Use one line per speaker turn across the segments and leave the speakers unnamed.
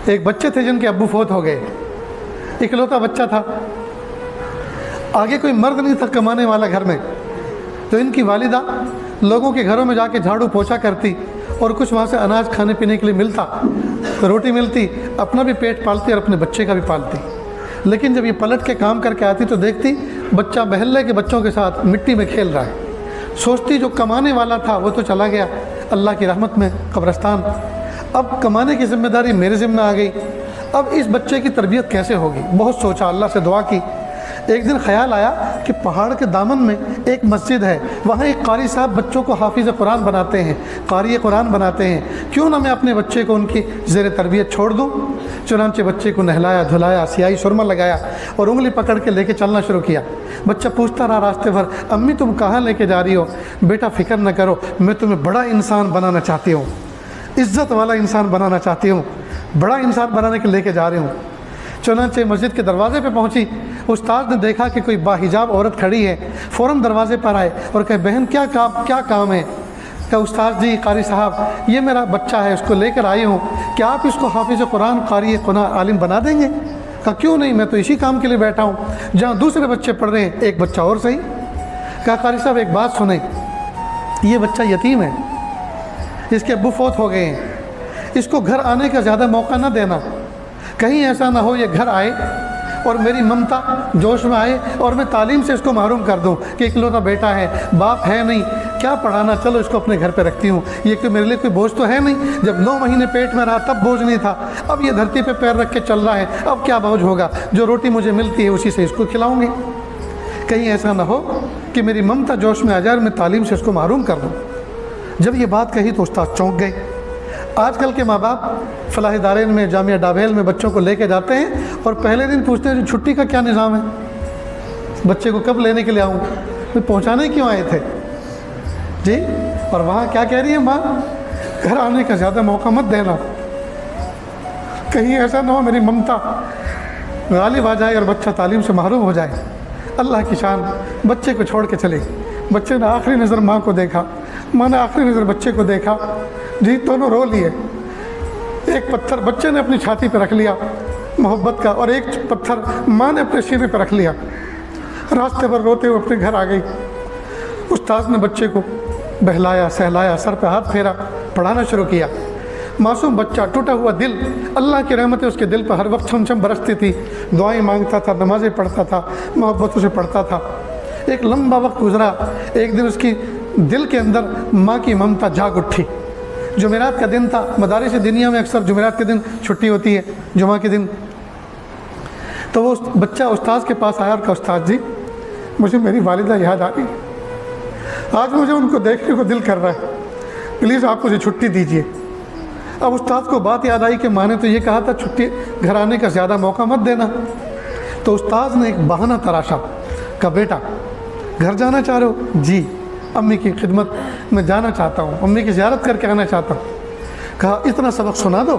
ایک بچے تھے جن کے ابو فوت ہو گئے، اکلوتا بچہ تھا، آگے کوئی مرد نہیں تھا کمانے والا گھر میں، تو ان کی والدہ لوگوں کے گھروں میں جا کے جھاڑو پوچھا کرتی اور کچھ وہاں سے اناج کھانے پینے کے لیے ملتا، روٹی ملتی، اپنا بھی پیٹ پالتی اور اپنے بچے کا بھی پالتی۔ لیکن جب یہ پلٹ کے کام کر کے آتی تو دیکھتی بچہ محلے کے بچوں کے ساتھ مٹی میں کھیل رہا ہے، سوچتی جو کمانے والا تھا وہ تو چلا گیا اللہ کی رحمت میں قبرستان، اب کمانے کی ذمہ داری میرے ذمہ آ گئی، اب اس بچے کی تربیت کیسے ہوگی؟ بہت سوچا، اللہ سے دعا کی۔ ایک دن خیال آیا کہ پہاڑ کے دامن میں ایک مسجد ہے، وہاں ایک قاری صاحب بچوں کو حافظ قرآن بناتے ہیں، قاری قرآن بناتے ہیں، کیوں نہ میں اپنے بچے کو ان کی زیر تربیت چھوڑ دوں؟ چنانچہ بچے کو نہلایا دھلایا، سیاہی سرما لگایا اور انگلی پکڑ کے لے کے چلنا شروع کیا۔ بچہ پوچھتا رہا راستے بھر، امی تم کہاں لے کے جا رہی ہو؟ بیٹا فکر نہ کرو، میں تمہیں بڑا انسان بنانا چاہتی ہوں، عزت والا انسان بنانا چاہتی ہوں، بڑا انسان بنانے کے لے کے جا رہی ہوں۔ چنانچہ مسجد کے دروازے پہ پہنچی، استاد نے دیکھا کہ کوئی باحجاب عورت کھڑی ہے، فوراً دروازے پر آئے اور کہے بہن کیا کام ہے؟ کہ استاد جی قاری صاحب یہ میرا بچہ ہے، اس کو لے کر آئی ہوں، کیا آپ اس کو حافظ قرآن قاری قرآن عالم بنا دیں گے؟ کہا کیوں نہیں، میں تو اسی کام کے لیے بیٹھا ہوں، جہاں دوسرے بچے پڑھ رہے ہیں ایک بچہ اور صحیح۔ کہا قاری صاحب ایک بات سنیں، یہ بچہ یتیم ہے، اس کے ابو فوت ہو گئے ہیں، اس کو گھر آنے کا زیادہ موقع نہ دینا، کہیں ایسا نہ ہو یہ گھر آئے اور میری ممتا جوش میں آئے اور میں تعلیم سے اس کو محروم کر دوں کہ اکلوتا بیٹا ہے، باپ ہے نہیں، کیا پڑھانا، چلو اس کو اپنے گھر پہ رکھتی ہوں، یہ کہ میرے لیے کوئی بوجھ تو ہے نہیں، جب 9 مہینے پیٹ میں رہا تب بوجھ نہیں تھا، اب یہ دھرتی پہ پیر رکھ کے چل رہا ہے، اب کیا بوجھ ہوگا، جو روٹی مجھے ملتی ہے اسی سے اس کو کھلاؤں گی، کہیں ایسا نہ ہو کہ میری ممتا جوش میں آ جائے اور میں تعلیم سے اس کو محروم کر دوں۔ جب یہ بات کہی تو استاد چونک گئے۔ آج کل کے ماں باپ فلاحی دارین میں جامعہ ڈابھیل میں بچوں کو لے کے جاتے ہیں اور پہلے دن پوچھتے ہیں چھٹی کا کیا نظام ہے، بچے کو کب لینے کے لیے آؤں، میں پہنچانے کیوں آئے تھے جی؟ اور وہاں کیا کہہ رہی ہے ماں؟ گھر آنے کا زیادہ موقع مت دینا، کہیں ایسا نہ ہو میری ممتا غالب آ جائے اور بچہ تعلیم سے محروم ہو جائے۔ اللہ کی شان، بچے کو چھوڑ کے چلے، بچے نے آخری نظر ماں کو دیکھا، ماں نے آخری نظر بچے کو دیکھا، جی دونوں رو لیے، ایک پتھر بچے نے اپنی چھاتی پہ رکھ لیا محبت کا اور ایک پتھر ماں نے اپنے سینے پہ رکھ لیا، راستے پر روتے ہوئے اپنے گھر آ گئی۔ استاد نے بچے کو بہلایا سہلایا، سر پہ ہاتھ پھیرا، پڑھانا شروع کیا۔ معصوم بچہ، ٹوٹا ہوا دل، اللہ کی رحمتیں اس کے دل پر ہر وقت چھم چھم برستی تھی، دعائیں مانگتا تھا، نمازیں پڑھتا تھا، محبتوں سے پڑھتا تھا۔ ایک لمبا وقت گزرا، ایک دن اس کی دل کے اندر ماں کی ممتا جاگ اٹھی۔ جمعرات کا دن تھا، مدارس دنیا میں اکثر جمعرات کے دن چھٹی ہوتی ہے، جمعہ کے دن، تو وہ بچہ استاد کے پاس آیا اور کہا استاد جی مجھے میری والدہ یاد آ گئی، آج مجھے ان کو دیکھنے کو دل کر رہا ہے، پلیز آپ مجھے چھٹی دیجیے۔ اب استاد کو بات یاد آئی کہ ماں نے تو یہ کہا تھا چھٹی گھر آنے کا زیادہ موقع مت دینا، تو استاد نے ایک بہانہ تراشا، کہا بیٹا گھر جانا چاہ رہے ہو؟ جی امی کی خدمت میں جانا چاہتا ہوں، امی کی زیارت کر کے آنا چاہتا ہوں۔ کہا اتنا سبق سنا دو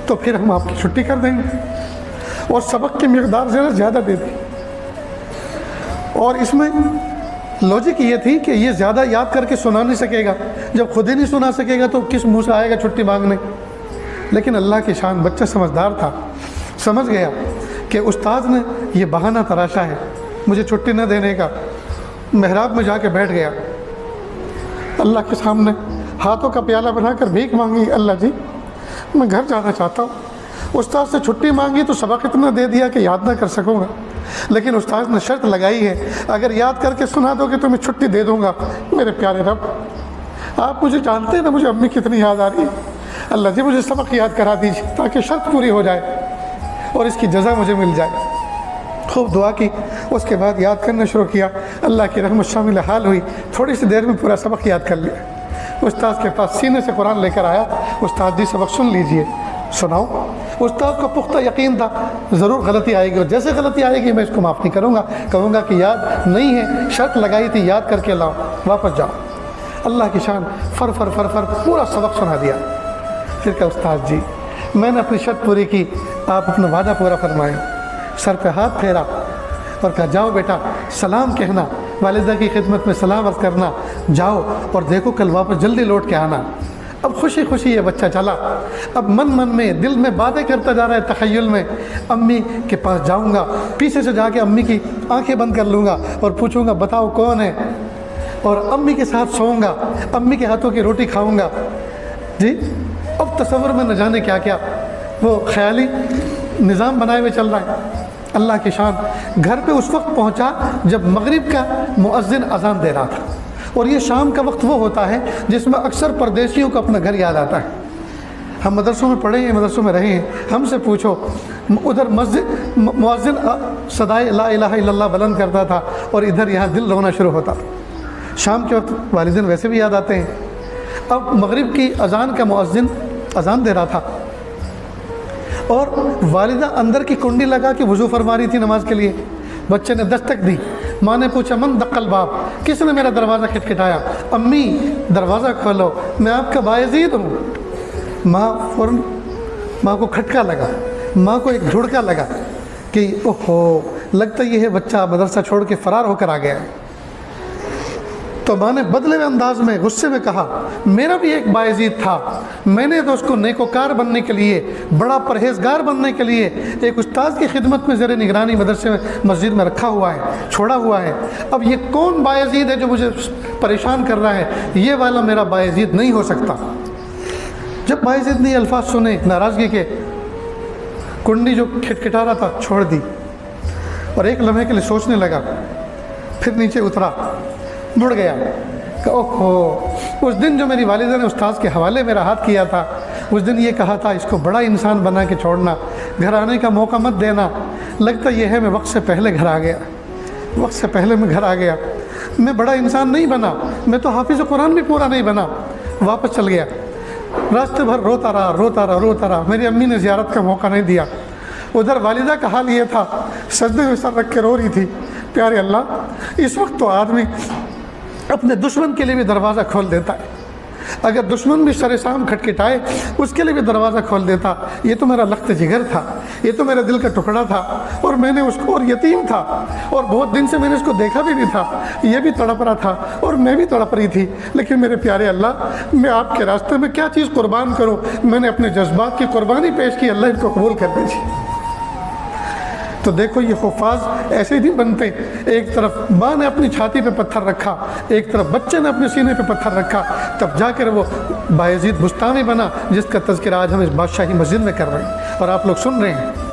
تو پھر ہم آپ کی چھٹی کر دیں گے، اور سبق کی مقدار زیادہ دے دی، اور اس میں لوجک یہ تھی کہ یہ زیادہ یاد کر کے سنا نہیں سکے گا، جب خود ہی نہیں سنا سکے گا تو کس منہ سے آئے گا چھٹی مانگنے۔ لیکن اللہ کی شان، بچہ سمجھدار تھا، سمجھ گیا کہ استاد نے یہ بہانہ تراشا ہے مجھے چھٹی نہ دینے کا۔ محراب میں جا کے بیٹھ گیا، اللہ کے سامنے ہاتھوں کا پیالہ بنا کر بھیک مانگی، اللہ جی میں گھر جانا چاہتا ہوں۔ استاد سے چھٹی مانگی تو سبق اتنا دے دیا کہ یاد نہ کر سکوں گا، لیکن استاد نے شرط لگائی ہے اگر یاد کر کے سنا دو گے تو میں چھٹی دے دوں گا۔ میرے پیارے رب، آپ مجھے جانتے ہیں نا مجھے امی کتنی یاد آ رہی ہے، اللہ جی مجھے سبق یاد کرا دیجیے تاکہ شرط پوری ہو جائے اور اس کی جزا مجھے مل جائے۔ خوب دعا کی، اس کے بعد یاد کرنا شروع کیا، اللہ کی رحمت شامل حال ہوئی، تھوڑی سی دیر میں پورا سبق یاد کر لیا۔ استاد کے پاس سینے سے قرآن لے کر آیا، استاد جی سبق سن لیجئے۔ سناؤ۔ استاد کو پختہ یقین تھا ضرور غلطی آئے گی، اور جیسے غلطی آئے گی میں اس کو معاف نہیں کروں گا، کہوں گا کہ یاد نہیں ہے، شرط لگائی تھی یاد کر کے لاؤ، واپس جاؤ۔ اللہ کی شان، فر فر فر فر پورا سبق سنا دیا۔ پھر کہا استاد جی میں نے اپنی شرط پوری کی، آپ اپنا وعدہ پورا فرمائیں۔ سر پہ ہاتھ پھیرا اور کہا جاؤ بیٹا سلام کہنا، والدہ کی خدمت میں سلام عرض کرنا، جاؤ اور دیکھو کل واپس جلدی لوٹ کے آنا۔ اب خوشی خوشی یہ بچہ چلا، اب من من میں دل میں باتیں کرتا جا رہا ہے تخیل میں، امی کے پاس جاؤں گا، پیچھے سے جا کے امی کی آنکھیں بند کر لوں گا اور پوچھوں گا بتاؤ کون ہے، اور امی کے ساتھ سوؤں گا، امی کے ہاتھوں کی روٹی کھاؤں گا۔ جی اب تصور میں نہ جانے کیا کیا وہ خیالی نظام بنائے ہوئے چل رہا ہے۔ اللہ کی شان، گھر پہ اس وقت پہنچا جب مغرب کا مؤذن اذان دے رہا تھا، اور یہ شام کا وقت وہ ہوتا ہے جس میں اکثر پردیسیوں کو اپنا گھر یاد آتا ہے۔ ہم مدرسوں میں پڑھے ہیں، مدرسوں میں رہے ہیں، ہم سے پوچھو ادھر مسجد مؤذن صدائے لا الہ الا اللہ بلند کرتا تھا اور ادھر یہاں دل رونا شروع ہوتا تھا۔ شام کے وقت والدین ویسے بھی یاد آتے ہیں۔ اب مغرب کی اذان کا مؤذن اذان دے رہا تھا اور والدہ اندر کی کنڈی لگا کے وضو فرما رہی تھی نماز کے لیے۔ بچے نے دستک دی، ماں نے پوچھا من دق الباب، کس نے میرا دروازہ کھٹکھٹایا؟ امی دروازہ کھولو، میں آپ کا بایزید ہوں۔ ماں فوراً، ماں کو کھٹکا لگا، ماں کو ایک جھڑکا لگا کہ اوہو لگتا یہ ہے بچہ مدرسہ چھوڑ کے فرار ہو کر آ گیا ہے۔ تو ماں نے بدلے ہوئے انداز میں غصے میں کہا میرا بھی ایک بایزید تھا، میں نے تو اس کو نیکوکار بننے کے لیے، بڑا پرہیزگار بننے کے لیے ایک استاد کی خدمت میں زیر نگرانی مدرسے میں مسجد میں رکھا ہوا ہے، چھوڑا ہوا ہے۔ اب یہ کون بایزید ہے جو مجھے پریشان کر رہا ہے؟ یہ والا میرا بایزید نہیں ہو سکتا۔ جب بایزید نے یہ الفاظ سنے ناراضگی کے، کنڈی جو کھٹکھٹا رہا تھا چھوڑ دی اور ایک لمحے کے لیے سوچنے لگا، پھر نیچے اترا، مڑ گیا کہ اوہو اس دن جو میری والدہ نے استاذ کے حوالے میرا ہاتھ کیا تھا، اس دن یہ کہا تھا اس کو بڑا انسان بنا کے چھوڑنا، گھر آنے کا موقع مت دینا۔ لگتا یہ ہے میں وقت سے پہلے گھر آ گیا، وقت سے پہلے میں گھر آ گیا، میں بڑا انسان نہیں بنا، میں تو حافظ قرآن بھی پورا نہیں بنا۔ واپس چل گیا، راستے بھر روتا رہا، میری امی نے زیارت کا موقع نہیں دیا۔ ادھر والدہ کا حال یہ تھا، سجدے میں سر رکھ کے رو رہی تھی، پیارے اللہ اس وقت تو آدمی اپنے دشمن کے لیے بھی دروازہ کھول دیتا ہے، اگر دشمن بھی سر شام کھٹکھٹائے اس کے لیے بھی دروازہ کھول دیتا۔ یہ تو میرا لخت جگر تھا، یہ تو میرے دل کا ٹکڑا تھا، اور میں نے اس کو، اور یتیم تھا، اور بہت دن سے میں نے اس کو دیکھا بھی نہیں تھا، یہ بھی تڑپ رہا تھا اور میں بھی تڑپ رہی تھی، لیکن میرے پیارے اللہ میں آپ کے راستے میں کیا چیز قربان کروں؟ میں نے اپنے جذبات کی قربانی پیش کی، اللہ ان کو قبول کر دیجیے۔ تو دیکھو یہ حفاظ ایسے نہیں بنتے، ایک طرف ماں نے اپنی چھاتی پہ پتھر رکھا، ایک طرف بچے نے اپنے سینے پہ پتھر رکھا، تب جا کر وہ بایزید بستانی بنا جس کا تذکرہ آج ہم اس بادشاہی مسجد میں کر رہے ہیں اور آپ لوگ سن رہے ہیں۔